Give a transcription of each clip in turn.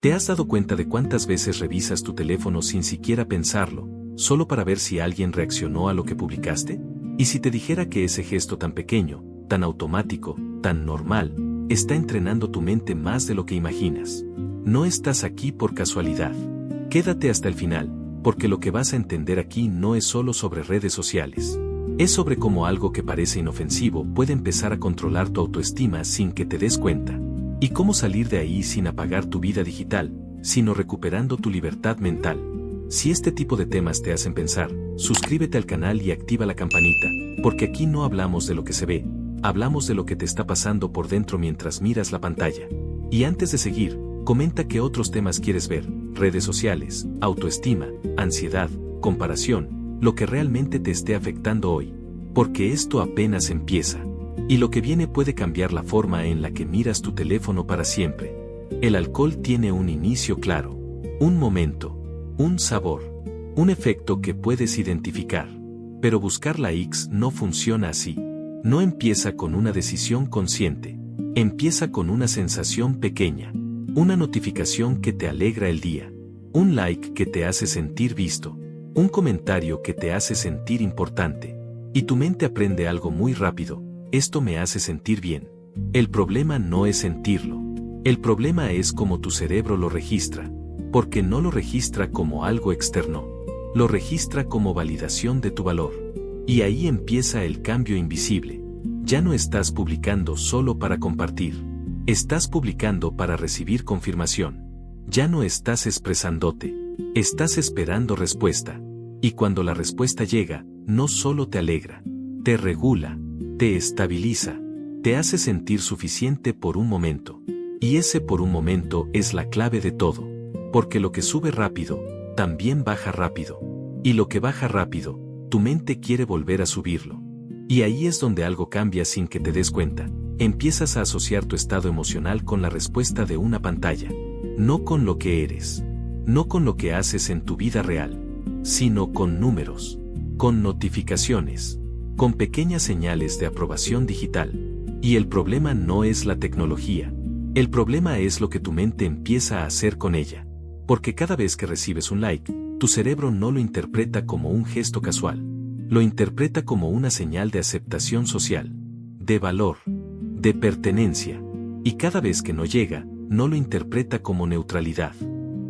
¿Te has dado cuenta de cuántas veces revisas tu teléfono sin siquiera pensarlo, solo para ver si alguien reaccionó a lo que publicaste? Y si te dijera que ese gesto tan pequeño, tan automático, tan normal, está entrenando tu mente más de lo que imaginas. No estás aquí por casualidad. Quédate hasta el final, porque lo que vas a entender aquí no es solo sobre redes sociales. Es sobre cómo algo que parece inofensivo puede empezar a controlar tu autoestima sin que te des cuenta. Y cómo salir de ahí sin apagar tu vida digital, sino recuperando tu libertad mental. Si este tipo de temas te hacen pensar, suscríbete al canal y activa la campanita, porque aquí no hablamos de lo que se ve, hablamos de lo que te está pasando por dentro mientras miras la pantalla. Y antes de seguir, comenta qué otros temas quieres ver: redes sociales, autoestima, ansiedad, comparación, lo que realmente te esté afectando hoy. Porque esto apenas empieza. Y lo que viene puede cambiar la forma en la que miras tu teléfono para siempre. El alcohol tiene un inicio claro, un momento, un sabor, un efecto que puedes identificar. Pero buscar likes no funciona así. No empieza con una decisión consciente. Empieza con una sensación pequeña. Una notificación que te alegra el día. Un like que te hace sentir visto. Un comentario que te hace sentir importante. Y tu mente aprende algo muy rápido: esto me hace sentir bien. El problema no es sentirlo. El problema es cómo tu cerebro lo registra. Porque no lo registra como algo externo. Lo registra como validación de tu valor. Y ahí empieza el cambio invisible. Ya no estás publicando solo para compartir. Estás publicando para recibir confirmación. Ya no estás expresándote. Estás esperando respuesta. Y cuando la respuesta llega, no solo te alegra, te regula, te estabiliza, te hace sentir suficiente por un momento. Y ese por un momento es la clave de todo. Porque lo que sube rápido, también baja rápido. Y lo que baja rápido, tu mente quiere volver a subirlo. Y ahí es donde algo cambia sin que te des cuenta. Empiezas a asociar tu estado emocional con la respuesta de una pantalla. No con lo que eres. No con lo que haces en tu vida real. Sino con números. Con notificaciones. Con pequeñas señales de aprobación digital. Y el problema no es la tecnología. El problema es lo que tu mente empieza a hacer con ella. Porque cada vez que recibes un like, tu cerebro no lo interpreta como un gesto casual. Lo interpreta como una señal de aceptación social, de valor, de pertenencia. Y cada vez que no llega, no lo interpreta como neutralidad.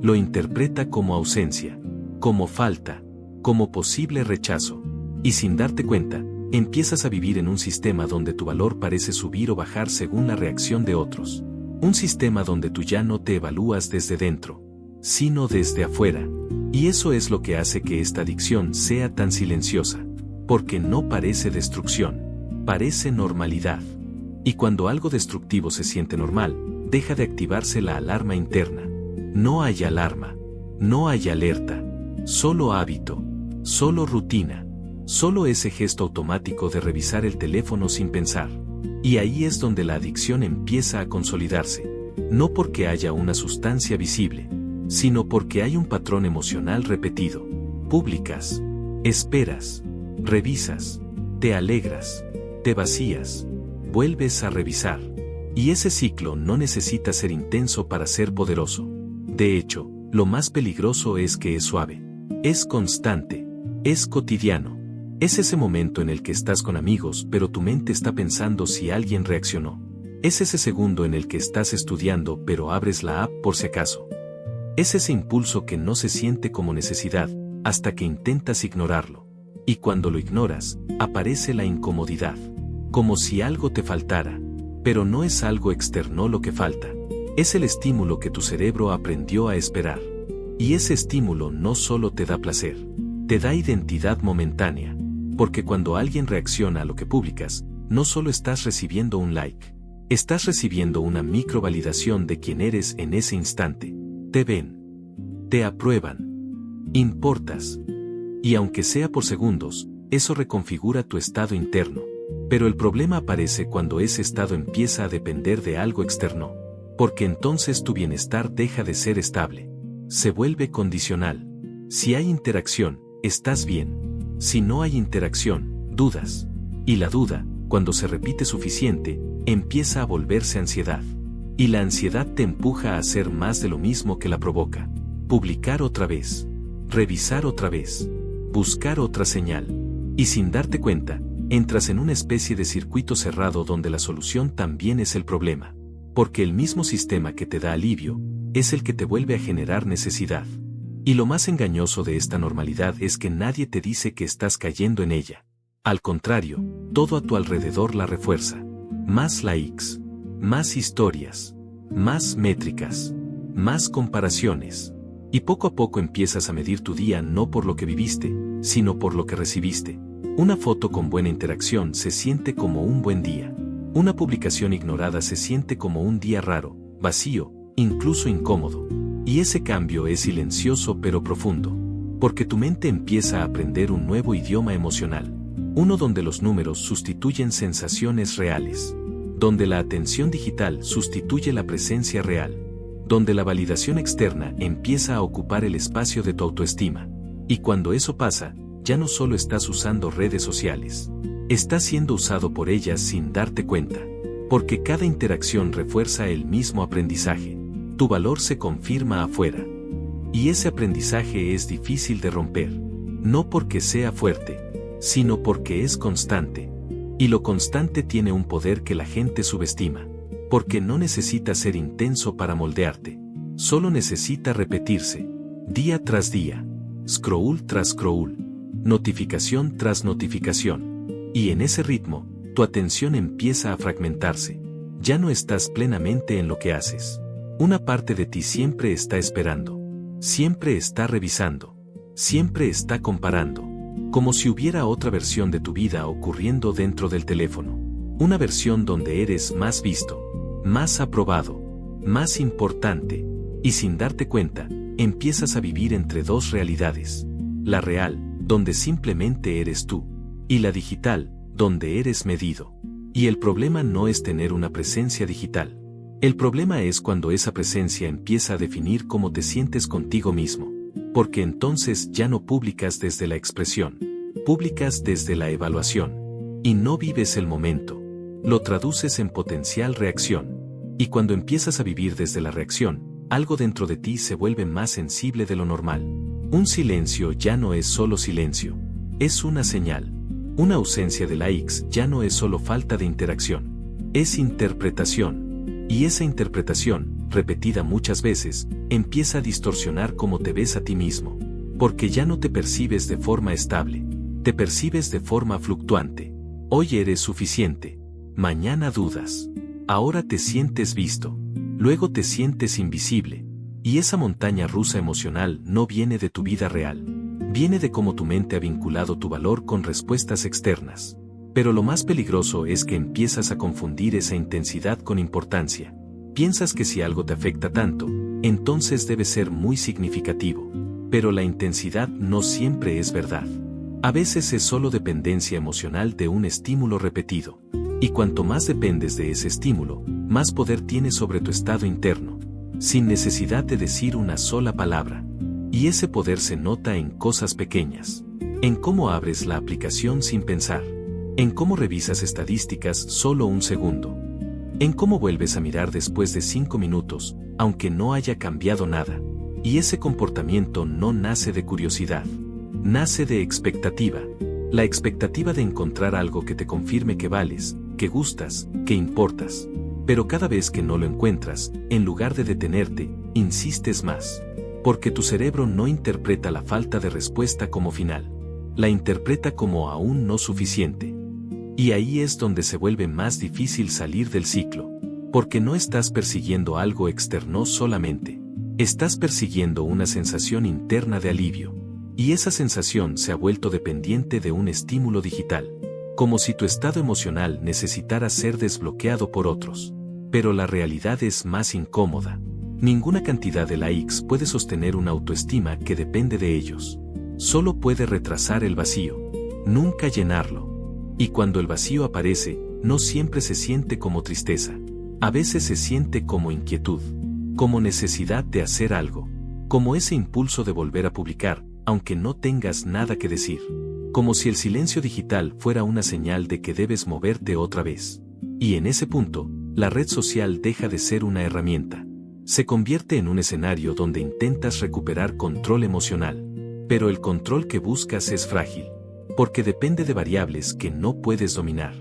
Lo interpreta como ausencia, como falta, como posible rechazo. Y sin darte cuenta, empiezas a vivir en un sistema donde tu valor parece subir o bajar según la reacción de otros. Un sistema donde tú ya no te evalúas desde dentro, sino desde afuera. Y eso es lo que hace que esta adicción sea tan silenciosa. Porque no parece destrucción, parece normalidad. Y cuando algo destructivo se siente normal, deja de activarse la alarma interna. No hay alarma, no hay alerta, solo hábito, solo rutina, solo ese gesto automático de revisar el teléfono sin pensar. Y ahí es donde la adicción empieza a consolidarse. No porque haya una sustancia visible, sino porque hay un patrón emocional repetido. Publicas, esperas, revisas, te alegras, te vacías, vuelves a revisar. Y ese ciclo no necesita ser intenso para ser poderoso. De hecho, lo más peligroso es que es suave, es constante, es cotidiano. Es ese momento en el que estás con amigos pero tu mente está pensando si alguien reaccionó. Es ese segundo en el que estás estudiando pero abres la app por si acaso. Es ese impulso que no se siente como necesidad, hasta que intentas ignorarlo. Y cuando lo ignoras, aparece la incomodidad. Como si algo te faltara. Pero no es algo externo lo que falta. Es el estímulo que tu cerebro aprendió a esperar. Y ese estímulo no solo te da placer, te da identidad momentánea. Porque cuando alguien reacciona a lo que publicas, no solo estás recibiendo un like. Estás recibiendo una microvalidación de quién eres en ese instante. Te ven. Te aprueban. Importas. Y aunque sea por segundos, eso reconfigura tu estado interno. Pero el problema aparece cuando ese estado empieza a depender de algo externo. Porque entonces tu bienestar deja de ser estable. Se vuelve condicional. Si hay interacción, estás bien. Si no hay interacción, dudas. Y la duda, cuando se repite suficiente, empieza a volverse ansiedad. Y la ansiedad te empuja a hacer más de lo mismo que la provoca. Publicar otra vez. Revisar otra vez. Buscar otra señal. Y sin darte cuenta, entras en una especie de circuito cerrado donde la solución también es el problema. Porque el mismo sistema que te da alivio, es el que te vuelve a generar necesidad. Y lo más engañoso de esta normalidad es que nadie te dice que estás cayendo en ella. Al contrario, todo a tu alrededor la refuerza. Más likes, más historias, más métricas, más comparaciones. Y poco a poco empiezas a medir tu día no por lo que viviste, sino por lo que recibiste. Una foto con buena interacción se siente como un buen día. Una publicación ignorada se siente como un día raro, vacío, incluso incómodo. Y ese cambio es silencioso pero profundo. Porque tu mente empieza a aprender un nuevo idioma emocional. Uno donde los números sustituyen sensaciones reales. Donde la atención digital sustituye la presencia real. Donde la validación externa empieza a ocupar el espacio de tu autoestima. Y cuando eso pasa, ya no solo estás usando redes sociales. Estás siendo usado por ellas sin darte cuenta. Porque cada interacción refuerza el mismo aprendizaje. Tu valor se confirma afuera. Y ese aprendizaje es difícil de romper. No porque sea fuerte, sino porque es constante. Y lo constante tiene un poder que la gente subestima. Porque no necesita ser intenso para moldearte. Solo necesita repetirse. Día tras día. Scroll tras scroll. Notificación tras notificación. Y en ese ritmo, tu atención empieza a fragmentarse. Ya no estás plenamente en lo que haces. Una parte de ti siempre está esperando. Siempre está revisando. Siempre está comparando. Como si hubiera otra versión de tu vida ocurriendo dentro del teléfono. Una versión donde eres más visto. Más aprobado, más importante, y sin darte cuenta, empiezas a vivir entre dos realidades. La real, donde simplemente eres tú, y la digital, donde eres medido. Y el problema no es tener una presencia digital. El problema es cuando esa presencia empieza a definir cómo te sientes contigo mismo. Porque entonces ya no publicas desde la expresión, publicas desde la evaluación. Y no vives el momento. Lo traduces en potencial reacción. Y cuando empiezas a vivir desde la reacción, algo dentro de ti se vuelve más sensible de lo normal. Un silencio ya no es solo silencio. Es una señal. Una ausencia de likes ya no es solo falta de interacción. Es interpretación. Y esa interpretación, repetida muchas veces, empieza a distorsionar cómo te ves a ti mismo. Porque ya no te percibes de forma estable. Te percibes de forma fluctuante. Hoy eres suficiente. Mañana dudas. Ahora te sientes visto. Luego te sientes invisible. Y esa montaña rusa emocional no viene de tu vida real. Viene de cómo tu mente ha vinculado tu valor con respuestas externas. Pero lo más peligroso es que empiezas a confundir esa intensidad con importancia. Piensas que si algo te afecta tanto, entonces debe ser muy significativo. Pero la intensidad no siempre es verdad. A veces es solo dependencia emocional de un estímulo repetido. Y cuanto más dependes de ese estímulo, más poder tienes sobre tu estado interno, sin necesidad de decir una sola palabra. Y ese poder se nota en cosas pequeñas. En cómo abres la aplicación sin pensar. En cómo revisas estadísticas solo un segundo. En cómo vuelves a mirar después de 5 minutos, aunque no haya cambiado nada. Y ese comportamiento no nace de curiosidad. Nace de expectativa. La expectativa de encontrar algo que te confirme que vales, que gustas, que importas. Pero cada vez que no lo encuentras, en lugar de detenerte, insistes más. Porque tu cerebro no interpreta la falta de respuesta como final. La interpreta como aún no suficiente. Y ahí es donde se vuelve más difícil salir del ciclo. Porque no estás persiguiendo algo externo solamente. Estás persiguiendo una sensación interna de alivio. Y esa sensación se ha vuelto dependiente de un estímulo digital. Como si tu estado emocional necesitara ser desbloqueado por otros. Pero la realidad es más incómoda. Ninguna cantidad de likes puede sostener una autoestima que depende de ellos. Solo puede retrasar el vacío, nunca llenarlo. Y cuando el vacío aparece, no siempre se siente como tristeza. A veces se siente como inquietud, como necesidad de hacer algo, como ese impulso de volver a publicar, aunque no tengas nada que decir. Como si el silencio digital fuera una señal de que debes moverte otra vez. Y en ese punto, la red social deja de ser una herramienta. Se convierte en un escenario donde intentas recuperar control emocional, pero el control que buscas es frágil, porque depende de variables que no puedes dominar.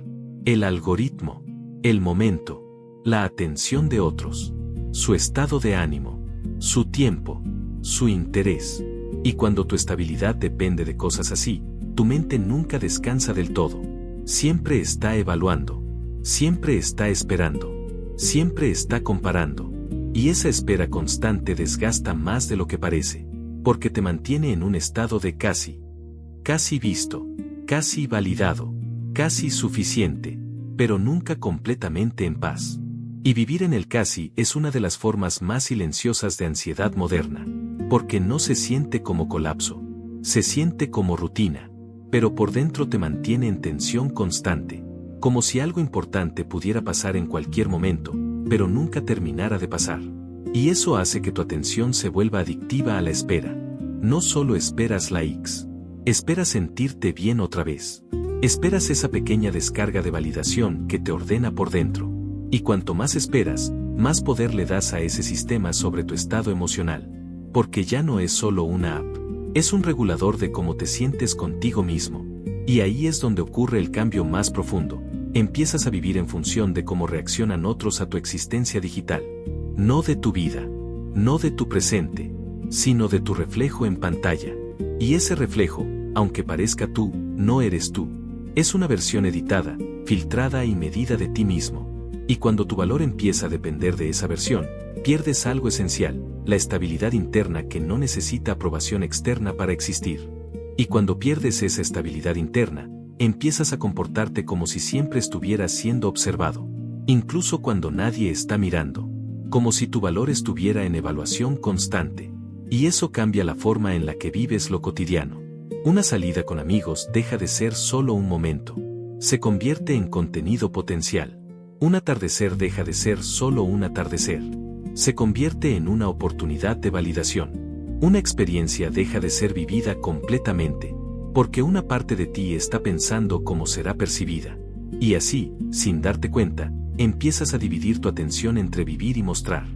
El algoritmo, el momento, la atención de otros, su estado de ánimo, su tiempo, su interés. Y cuando tu estabilidad depende de cosas así, tu mente nunca descansa del todo. Siempre está evaluando, siempre está esperando, siempre está comparando. Y esa espera constante desgasta más de lo que parece, porque te mantiene en un estado de casi visto, casi validado, casi suficiente, pero nunca completamente en paz. Y vivir en el casi es una de las formas más silenciosas de ansiedad moderna, porque no se siente como colapso, se siente como rutina, pero por dentro te mantiene en tensión constante, como si algo importante pudiera pasar en cualquier momento, pero nunca terminara de pasar. Y eso hace que tu atención se vuelva adictiva a la espera. No solo esperas likes, esperas sentirte bien otra vez. Esperas esa pequeña descarga de validación que te ordena por dentro. Y cuanto más esperas, más poder le das a ese sistema sobre tu estado emocional. Porque ya no es solo una app, es un regulador de cómo te sientes contigo mismo. Y ahí es donde ocurre el cambio más profundo. Empiezas a vivir en función de cómo reaccionan otros a tu existencia digital. No de tu vida, no de tu presente, sino de tu reflejo en pantalla. Y ese reflejo, aunque parezca tú, no eres tú. Es una versión editada, filtrada y medida de ti mismo. Y cuando tu valor empieza a depender de esa versión, pierdes algo esencial, la estabilidad interna que no necesita aprobación externa para existir. Y cuando pierdes esa estabilidad interna, empiezas a comportarte como si siempre estuvieras siendo observado, incluso cuando nadie está mirando, como si tu valor estuviera en evaluación constante. Y eso cambia la forma en la que vives lo cotidiano. Una salida con amigos deja de ser solo un momento, se convierte en contenido potencial. Un atardecer deja de ser solo un atardecer, se convierte en una oportunidad de validación. Una experiencia deja de ser vivida completamente, porque una parte de ti está pensando cómo será percibida. Y así, sin darte cuenta, empiezas a dividir tu atención entre vivir y mostrar.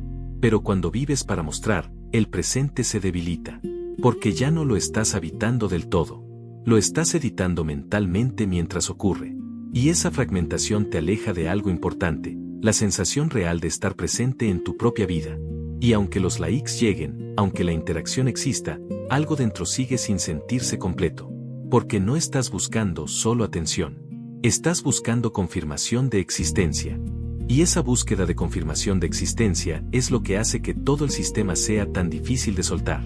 Pero cuando vives para mostrar, el presente se debilita, porque ya no lo estás habitando del todo. Lo estás editando mentalmente mientras ocurre. Y esa fragmentación te aleja de algo importante, la sensación real de estar presente en tu propia vida. Y aunque los likes lleguen, aunque la interacción exista, algo dentro sigue sin sentirse completo. Porque no estás buscando solo atención. Estás buscando confirmación de existencia. Y esa búsqueda de confirmación de existencia es lo que hace que todo el sistema sea tan difícil de soltar.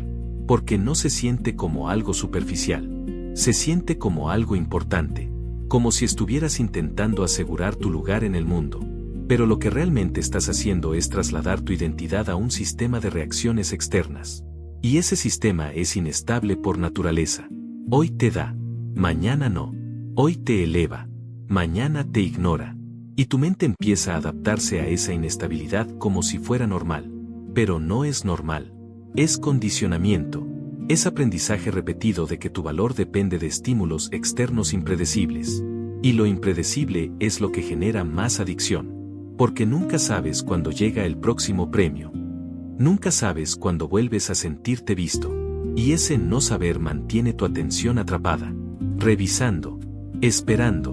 Porque no se siente como algo superficial. Se siente como algo importante. Como si estuvieras intentando asegurar tu lugar en el mundo. Pero lo que realmente estás haciendo es trasladar tu identidad a un sistema de reacciones externas. Y ese sistema es inestable por naturaleza. Hoy te da, mañana no. Hoy te eleva, mañana te ignora. Y tu mente empieza a adaptarse a esa inestabilidad como si fuera normal. Pero no es normal. Es condicionamiento. Es aprendizaje repetido de que tu valor depende de estímulos externos impredecibles. Y lo impredecible es lo que genera más adicción. Porque nunca sabes cuándo llega el próximo premio. Nunca sabes cuándo vuelves a sentirte visto. Y ese no saber mantiene tu atención atrapada. Revisando, esperando,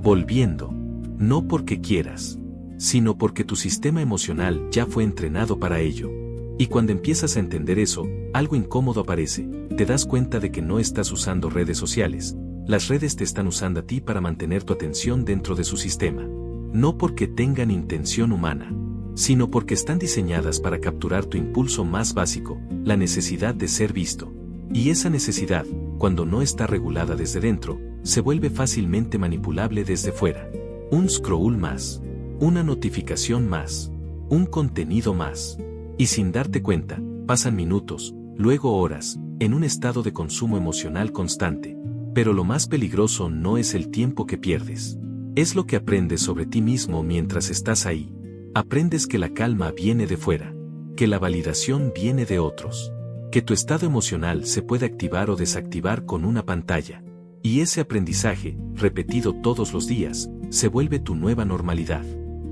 volviendo. No porque quieras, sino porque tu sistema emocional ya fue entrenado para ello. Y cuando empiezas a entender eso, algo incómodo aparece, te das cuenta de que no estás usando redes sociales, las redes te están usando a ti para mantener tu atención dentro de su sistema. No porque tengan intención humana, sino porque están diseñadas para capturar tu impulso más básico, la necesidad de ser visto. Y esa necesidad, cuando no está regulada desde dentro, se vuelve fácilmente manipulable desde fuera. Un scroll más, una notificación más, un contenido más. Y sin darte cuenta, pasan minutos, luego horas, en un estado de consumo emocional constante. Pero lo más peligroso no es el tiempo que pierdes. Es lo que aprendes sobre ti mismo mientras estás ahí. Aprendes que la calma viene de fuera, que la validación viene de otros, que tu estado emocional se puede activar o desactivar con una pantalla. Y ese aprendizaje, repetido todos los días, se vuelve tu nueva normalidad.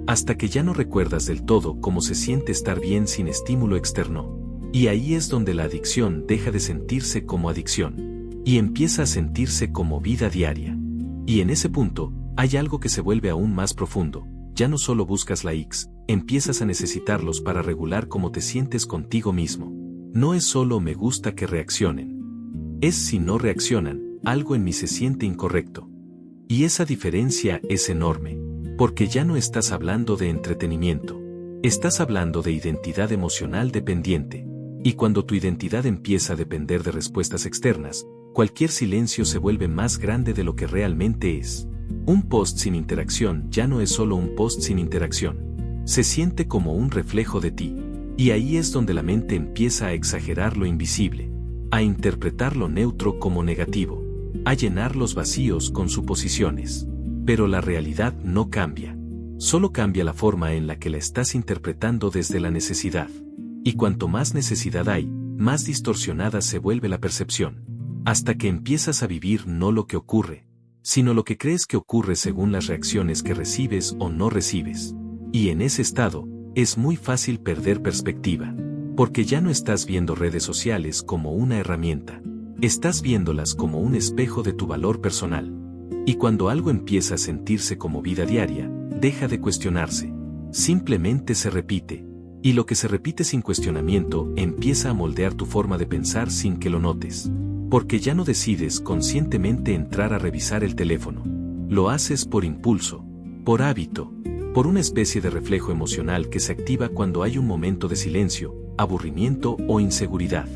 hasta que ya no recuerdas del todo cómo se siente estar bien sin estímulo externo. Y ahí es donde la adicción deja de sentirse como adicción y empieza a sentirse como vida diaria. Y en ese punto, hay algo que se vuelve aún más profundo. Ya no solo buscas likes, empiezas a necesitarlos para regular cómo te sientes contigo mismo. No es solo me gusta que reaccionen. Es si no reaccionan, algo en mí se siente incorrecto. Y esa diferencia es enorme, porque ya no estás hablando de entretenimiento. Estás hablando de identidad emocional dependiente. Y cuando tu identidad empieza a depender de respuestas externas, cualquier silencio se vuelve más grande de lo que realmente es. Un post sin interacción ya no es solo un post sin interacción. Se siente como un reflejo de ti. Y ahí es donde la mente empieza a exagerar lo invisible, a interpretar lo neutro como negativo, a llenar los vacíos con suposiciones. Pero la realidad no cambia. Solo cambia la forma en la que la estás interpretando desde la necesidad. Y cuanto más necesidad hay, más distorsionada se vuelve la percepción. Hasta que empiezas a vivir no lo que ocurre, sino lo que crees que ocurre según las reacciones que recibes o no recibes. Y en ese estado, es muy fácil perder perspectiva. Porque ya no estás viendo redes sociales como una herramienta. Estás viéndolas como un espejo de tu valor personal. Y cuando algo empieza a sentirse como vida diaria, deja de cuestionarse. Simplemente se repite. Y lo que se repite sin cuestionamiento empieza a moldear tu forma de pensar sin que lo notes. Porque ya no decides conscientemente entrar a revisar el teléfono. Lo haces por impulso, por hábito, por una especie de reflejo emocional que se activa cuando hay un momento de silencio, aburrimiento o inseguridad.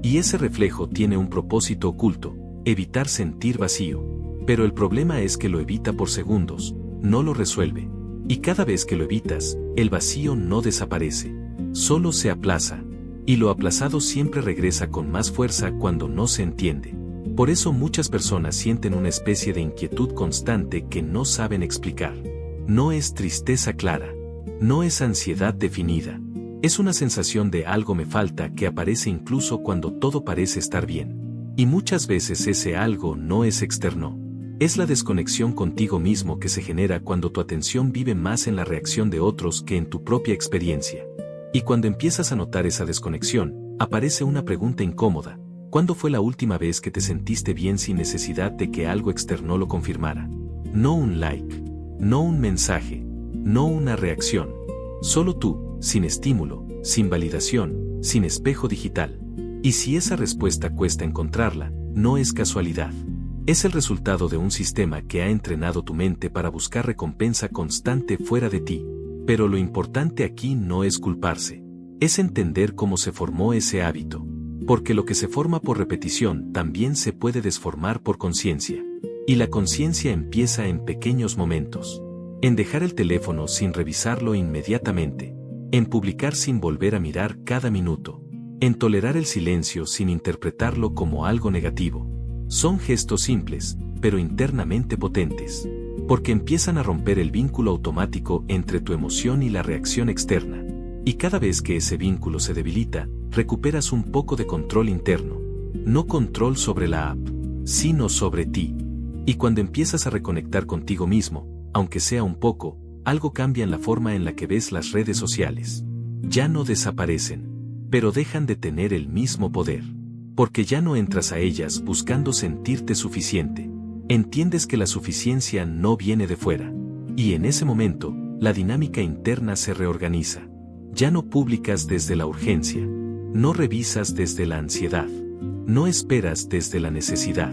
Y ese reflejo tiene un propósito oculto, evitar sentir vacío. Pero el problema es que lo evita por segundos, no lo resuelve. Y cada vez que lo evitas, el vacío no desaparece, solo se aplaza. Y lo aplazado siempre regresa con más fuerza cuando no se entiende. Por eso muchas personas sienten una especie de inquietud constante que no saben explicar. No es tristeza clara, no es ansiedad definida. Es una sensación de algo me falta que aparece incluso cuando todo parece estar bien. Y muchas veces ese algo no es externo. Es la desconexión contigo mismo que se genera cuando tu atención vive más en la reacción de otros que en tu propia experiencia. Y cuando empiezas a notar esa desconexión, aparece una pregunta incómoda. ¿Cuándo fue la última vez que te sentiste bien sin necesidad de que algo externo lo confirmara? No un like, no un mensaje, no una reacción. Solo tú, sin estímulo, sin validación, sin espejo digital. Y si esa respuesta cuesta encontrarla, no es casualidad. Es el resultado de un sistema que ha entrenado tu mente para buscar recompensa constante fuera de ti. Pero lo importante aquí no es culparse. Es entender cómo se formó ese hábito. Porque lo que se forma por repetición también se puede desformar por conciencia. Y la conciencia empieza en pequeños momentos. En dejar el teléfono sin revisarlo inmediatamente. En publicar sin volver a mirar cada minuto. En tolerar el silencio sin interpretarlo como algo negativo. Son gestos simples, pero internamente potentes. Porque empiezan a romper el vínculo automático entre tu emoción y la reacción externa. Y cada vez que ese vínculo se debilita, recuperas un poco de control interno. No control sobre la app, sino sobre ti. Y cuando empiezas a reconectar contigo mismo, aunque sea un poco, algo cambia en la forma en la que ves las redes sociales. Ya no desaparecen, pero dejan de tener el mismo poder. Porque ya no entras a ellas buscando sentirte suficiente. Entiendes que la suficiencia no viene de fuera. Y en ese momento, la dinámica interna se reorganiza. Ya no publicas desde la urgencia. No revisas desde la ansiedad. No esperas desde la necesidad.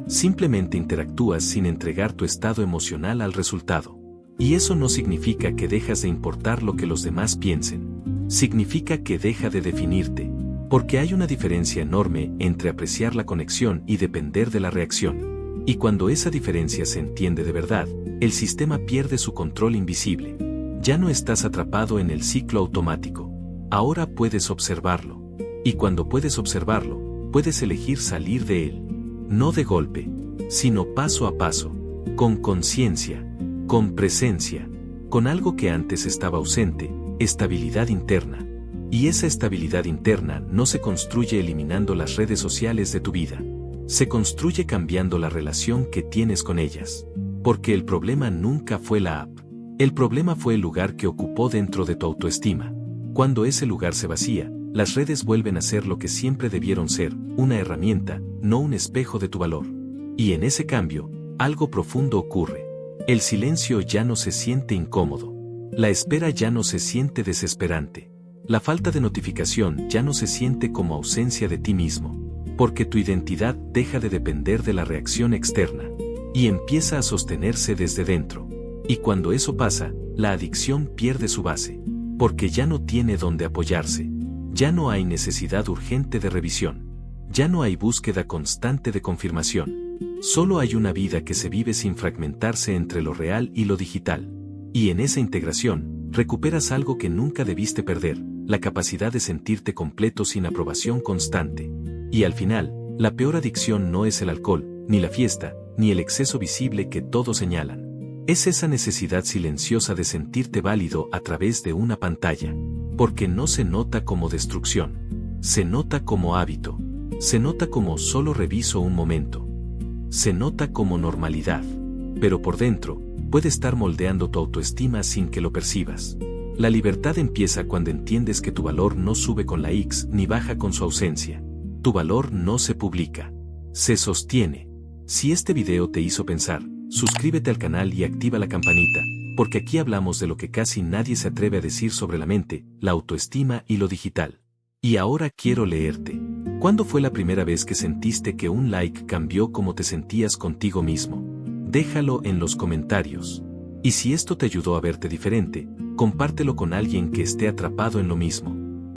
Simplemente interactúas sin entregar tu estado emocional al resultado. Y eso no significa que dejas de importar lo que los demás piensen. Significa que deja de definirte. Porque hay una diferencia enorme entre apreciar la conexión y depender de la reacción. Y cuando esa diferencia se entiende de verdad, el sistema pierde su control invisible. Ya no estás atrapado en el ciclo automático. Ahora puedes observarlo. Y cuando puedes observarlo, puedes elegir salir de él. No de golpe, sino paso a paso, con conciencia, con presencia, con algo que antes estaba ausente, estabilidad interna. Y esa estabilidad interna no se construye eliminando las redes sociales de tu vida. Se construye cambiando la relación que tienes con ellas. Porque el problema nunca fue la app. El problema fue el lugar que ocupó dentro de tu autoestima. Cuando ese lugar se vacía, las redes vuelven a ser lo que siempre debieron ser, una herramienta, no un espejo de tu valor. Y en ese cambio, algo profundo ocurre. El silencio ya no se siente incómodo. La espera ya no se siente desesperante. La falta de notificación ya no se siente como ausencia de ti mismo. Porque tu identidad deja de depender de la reacción externa. Y empieza a sostenerse desde dentro. Y cuando eso pasa, la adicción pierde su base. Porque ya no tiene dónde apoyarse. Ya no hay necesidad urgente de revisión. Ya no hay búsqueda constante de confirmación. Solo hay una vida que se vive sin fragmentarse entre lo real y lo digital. Y en esa integración, recuperas algo que nunca debiste perder, la capacidad de sentirte completo sin aprobación constante. Y al final, la peor adicción no es el alcohol, ni la fiesta, ni el exceso visible que todos señalan. Es esa necesidad silenciosa de sentirte válido a través de una pantalla. Porque no se nota como destrucción. Se nota como hábito. Se nota como solo reviso un momento. Se nota como normalidad. Pero por dentro, puede estar moldeando tu autoestima sin que lo percibas. La libertad empieza cuando entiendes que tu valor no sube con la X ni baja con su ausencia. Tu valor no se publica. Se sostiene. Si este video te hizo pensar, suscríbete al canal y activa la campanita, porque aquí hablamos de lo que casi nadie se atreve a decir sobre la mente, la autoestima y lo digital. Y ahora quiero leerte. ¿Cuándo fue la primera vez que sentiste que un like cambió cómo te sentías contigo mismo? Déjalo en los comentarios. Y si esto te ayudó a verte diferente, compártelo con alguien que esté atrapado en lo mismo.